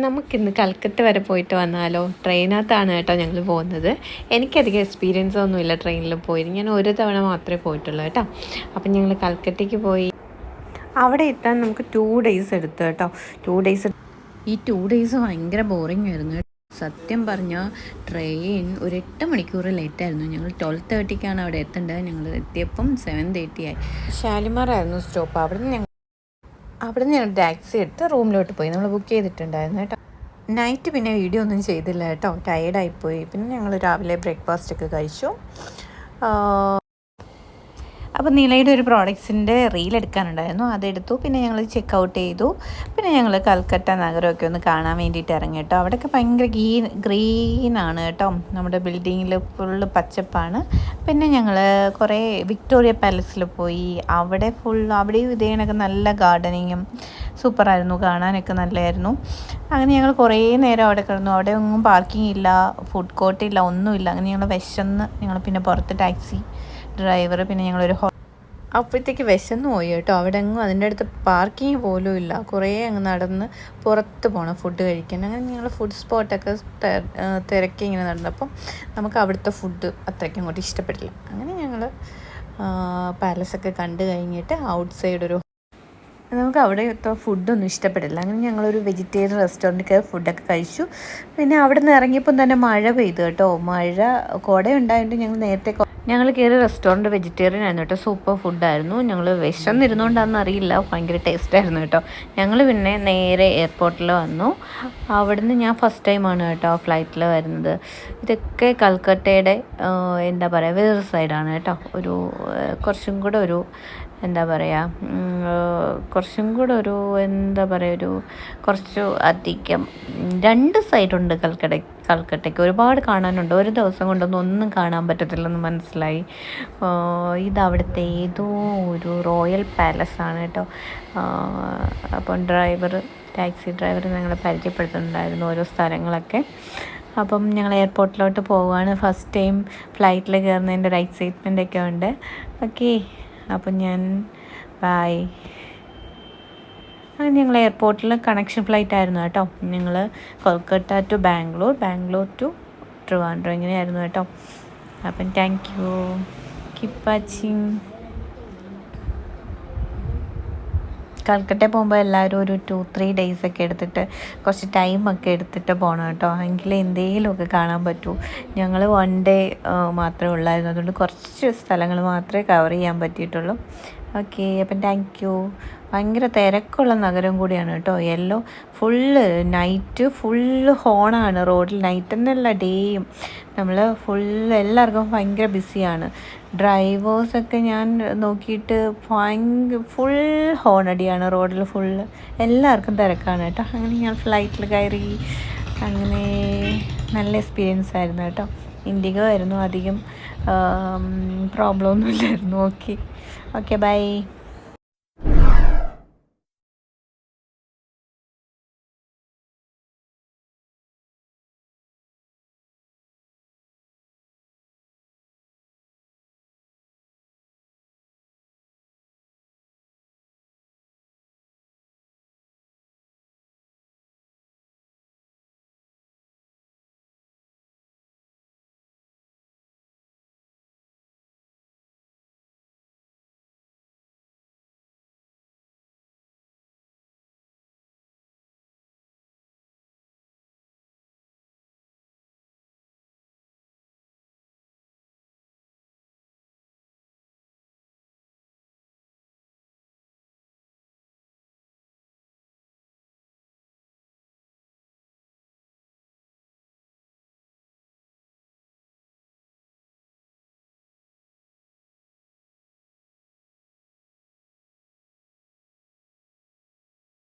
നമുക്കിന്ന് കൽക്കട്ട വരെ പോയിട്ട് വന്നാലോ? ട്രെയിനകത്താണ് കേട്ടോ ഞങ്ങൾ പോകുന്നത്. എനിക്കധികം എക്സ്പീരിയൻസ് ഒന്നുമില്ല ട്രെയിനിൽ പോയി. ഞാൻ ഒരു തവണ മാത്രമേ പോയിട്ടുള്ളൂ കേട്ടോ. അപ്പം ഞങ്ങൾ കൽക്കട്ടയ്ക്ക് പോയി. അവിടെ എത്താൻ നമുക്ക് 2 ഡേയ്സ് എടുത്തു കേട്ടോ. 2 ഡേയ്സ്. ഈ 2 ഡേയ്സ് ഭയങ്കര ബോറിംഗ് ആയിരുന്നു. സത്യം പറഞ്ഞാൽ ട്രെയിൻ ഒരു 8 മണിക്കൂർ ലേറ്റായിരുന്നു. ഞങ്ങൾ 12:30ക്കാണ് അവിടെ എത്തേണ്ടത്. ഞങ്ങൾ എത്തിയപ്പം 7:30 ആയി. ഷാലിമാറായിരുന്നു സ്റ്റോപ്പ്. അവിടെ നിന്ന് ഞങ്ങൾ ടാക്സി എടുത്ത് റൂമിലോട്ട് പോയി. നമ്മൾ ബുക്ക് ചെയ്തിട്ടുണ്ടായിരുന്നു കേട്ടോ. നൈറ്റ് പിന്നെ വീഡിയോ ഒന്നും ചെയ്തില്ല കേട്ടോ, ടയേർഡായിപ്പോയി. പിന്നെ ഞങ്ങൾ രാവിലെ ബ്രേക്ക്ഫാസ്റ്റൊക്കെ കഴിച്ചു. അപ്പോൾ നിലയുടെ ഒരു പ്രോഡക്ട്സിൻ്റെ റീൽ എടുക്കാനുണ്ടായിരുന്നു, അതെടുത്തു. പിന്നെ ഞങ്ങൾ ചെക്ക് ഔട്ട് ചെയ്തു. പിന്നെ ഞങ്ങൾ കൽക്കട്ട നഗരമൊക്കെ ഒന്ന് കാണാൻ വേണ്ടിയിട്ട് ഇറങ്ങി കേട്ടോ. അവിടെയൊക്കെ ഭയങ്കര ഗ്രീനാണ് കേട്ടോ. നമ്മുടെ ബിൽഡിങ്ങിൽ ഫുള്ള് പച്ചപ്പാണ്. പിന്നെ ഞങ്ങൾ കുറേ വിക്ടോറിയ പാലസിൽ പോയി. അവിടെയും ഇതേണൊക്കെ നല്ല ഗാർഡനിങ്ങും സൂപ്പറായിരുന്നു, കാണാനൊക്കെ നല്ലതായിരുന്നു. അങ്ങനെ ഞങ്ങൾ കുറേ നേരം അവിടെ കിടന്നു. അവിടെ ഒന്നും പാർക്കിംഗ് ഇല്ല, ഫുഡ് കോർട്ടില്ല, ഒന്നുമില്ല. അങ്ങനെ ഞങ്ങൾ വിശന്ന് ഞങ്ങൾ പിന്നെ പുറത്ത് ടാക്സി ഡ്രൈവർ പിന്നെ ഞങ്ങളൊരു അപ്പോഴത്തേക്ക് വിശന്ന് പോയി കേട്ടോ. അവിടെ എങ്ങും അതിൻ്റെ അടുത്ത് പാർക്കിംഗ് പോലും ഇല്ല. കുറേ അങ്ങ് നടന്ന് പുറത്ത് പോകണം ഫുഡ് കഴിക്കാൻ. അങ്ങനെ ഞങ്ങൾ ഫുഡ് സ്പോട്ടൊക്കെ തിരക്കി ഇങ്ങനെ നടന്നപ്പം നമുക്ക് അവിടുത്തെ ഫുഡ് അത്രയ്ക്കും അങ്ങോട്ട് ഇഷ്ടപ്പെട്ടില്ല. അങ്ങനെ ഞങ്ങൾ പാലസൊക്കെ കണ്ടു കഴിഞ്ഞിട്ട് ഔട്ട് സൈഡ് നമുക്ക് അവിടുത്തെ ഫുഡൊന്നും ഇഷ്ടപ്പെട്ടില്ല. അങ്ങനെ ഞങ്ങളൊരു വെജിറ്റേറിയൻ റെസ്റ്റോറൻറ്റിൽ കയറി ഫുഡൊക്കെ കഴിച്ചു. പിന്നെ അവിടെ നിന്ന് ഇറങ്ങിയപ്പം തന്നെ മഴ പെയ്തു കേട്ടോ. കുട ഉണ്ടായതുകൊണ്ട് ഞങ്ങൾ കയറി റെസ്റ്റോറൻറ്റ് വെജിറ്റേറിയൻ ആയിരുന്നു കേട്ടോ. സൂപ്പർ ഫുഡായിരുന്നു. ഞങ്ങൾ വിശന്നിരുന്നുകൊണ്ടാണെന്ന് അറിയില്ല, ഭയങ്കര ടേസ്റ്റായിരുന്നു കേട്ടോ. ഞങ്ങൾ പിന്നെ നേരെ എയർപോർട്ടിൽ വന്നു. അവിടുന്ന് ഞാൻ ഫസ്റ്റ് ടൈമാണ് കേട്ടോ ഫ്ലൈറ്റിൽ വരുന്നത്. ഇതൊക്കെ കൽക്കട്ടയുടെ എന്താ പറയുക വേറൊരു സൈഡാണ് കേട്ടോ. കുറച്ചും കൂടെ കുറച്ച് അധികം 2 സൈഡുണ്ട് കൽക്കട്ടയ്ക്ക്. ഒരുപാട് കാണാനുണ്ട്. ഒരു ദിവസം കൊണ്ടൊന്നും ഒന്നും കാണാൻ പറ്റത്തില്ലെന്ന് മനസ്സിലായി. ഇത് അവിടുത്തെ ഏതോ ഒരു റോയൽ പാലസാണ് കേട്ടോ. അപ്പം ടാക്സി ഡ്രൈവർ ഞങ്ങളെ പരിചയപ്പെടുത്തുന്നുണ്ടായിരുന്നു ഓരോ സ്ഥലങ്ങളൊക്കെ. അപ്പം ഞങ്ങൾ എയർപോർട്ടിലോട്ട് പോവുകയാണ്. ഫസ്റ്റ് ടൈം ഫ്ലൈറ്റിൽ കയറുന്നതിൻ്റെ ഒരു എക്സൈറ്റ്മെൻ്റൊക്കെ ഉണ്ട്. ഓക്കെ, അപ്പം ഞാൻ ബൈ. അങ്ങനെ ഞങ്ങൾ എയർപോർട്ടിൽ കണക്ഷൻ ഫ്ലൈറ്റ് ആയിരുന്നു കേട്ടോ. ഞങ്ങൾ കൊൽക്കത്ത ടു ബാംഗ്ലൂർ ടു ട്രിവാൻഡ്രം ഇങ്ങനെയായിരുന്നു കേട്ടോ. അപ്പം താങ്ക് യു, കീപ് വാച്ചിങ്. കൽക്കട്ടയിൽ പോകുമ്പോൾ എല്ലാവരും ഒരു 2-3 ഡേയ്സൊക്കെ എടുത്തിട്ട് കുറച്ച് ടൈമൊക്കെ എടുത്തിട്ട് പോകണം കേട്ടോ. എങ്കിലേ എന്തെങ്കിലുമൊക്കെ കാണാൻ പറ്റൂ. ഞങ്ങൾ 1 ഡേ മാത്രമേ ഉള്ളായിരുന്നു. അതുകൊണ്ട് കുറച്ച് സ്ഥലങ്ങൾ മാത്രമേ കവർ ചെയ്യാൻ പറ്റിയിട്ടുള്ളൂ. ഓക്കെ, അപ്പം താങ്ക് യു. ഭയങ്കര തിരക്കുള്ള നഗരം കൂടിയാണ് കേട്ടോ. നൈറ്റ് ഫുള്ള് ഹോണാണ് റോഡിൽ. നൈറ്റ് എന്നല്ല, ഡേയും നമ്മൾ എല്ലാവർക്കും ഭയങ്കര ബിസിയാണ്. ഡ്രൈവേഴ്സൊക്കെ ഞാൻ നോക്കിയിട്ട് ഫുൾ ഹോണടിയാണ് റോഡിൽ ഫുള്ള്. എല്ലാവർക്കും തിരക്കാണ് കേട്ടോ. അങ്ങനെ ഞാൻ ഫ്ലൈറ്റിൽ കയറി. അങ്ങനെ നല്ല എക്സ്പീരിയൻസ് ആയിരുന്നു കേട്ടോ. ഇൻഡിഗോ ആയിരുന്നു, അധികം പ്രോബ്ലം ഒന്നുമില്ലായിരുന്നു. Okay bye.